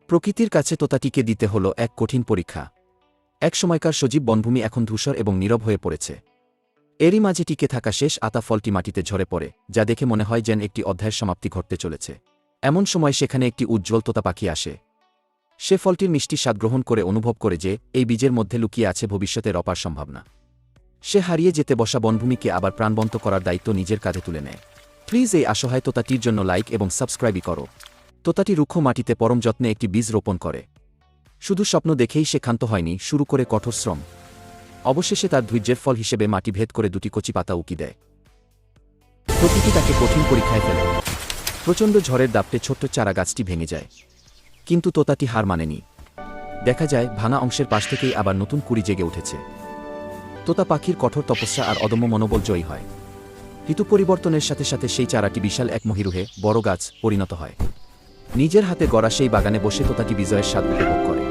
প্রকৃতির কাছে তোতাটিকে দিতে হল এক কঠিন পরীক্ষা। এক সময়কার সজীব বনভূমি এখন ধূসর এবং নীরব হয়ে পড়েছে। এরই মাঝে টিকে থাকা শেষ আতা ফলটি মাটিতে ঝরে পড়ে, যা দেখে মনে হয় যেন একটি অধ্যায়ের সমাপ্তি ঘটতে চলেছে। এমন সময় সেখানে একটি উজ্জ্বল তোতা পাখি আসে। সে ফলটির মিষ্টি স্বাদ গ্রহণ করে অনুভব করে যে এই বীজের মধ্যে লুকিয়ে আছে ভবিষ্যতের অপার সম্ভাবনা। সে হারিয়ে যেতে বসা বনভূমিকে আবার প্রাণবন্ত করার দায়িত্ব নিজের কাঁধে তুলে নেয়। প্লিজ এই অসহায় তোতাটির জন্য লাইক এবং সাবস্ক্রাইবই করো। তোতাটি রুক্ষ মাটিতে পরম যত্নে একটি বীজ রোপণ করে। শুধু স্বপ্ন দেখেই সে ক্ষান্ত হয়নি, শুরু করে কঠোর শ্রম। অবশেষে তার ধৈর্যের ফল হিসেবে মাটি ভেদ করে দুটি কচি পাতা উকি দেয়। প্রকৃতি তাকে কঠিন পরীক্ষায় ফেলে। প্রচণ্ড ঝড়ের দাপটে ছোট্ট চারা গাছটি ভেঙে যায়, কিন্তু তোতাটি হার মানেনি। দেখা যায় ভাঙা অংশের পাশ থেকেই আবার নতুন কুড়ি জেগে উঠেছে। তোতা পাখির কঠোর তপস্যা আর অদম্য মনোবল জয়ী হয়। ঋতু পরিবর্তনের সাথে সাথে সেই চারাটি বিশাল এক মহিরুহে বড় গাছ পরিণত হয়। নিজের হাতে গড়া সেই বাগানে বসে তোতাটি বিজয়ের স্বাদ উপভোগ করে।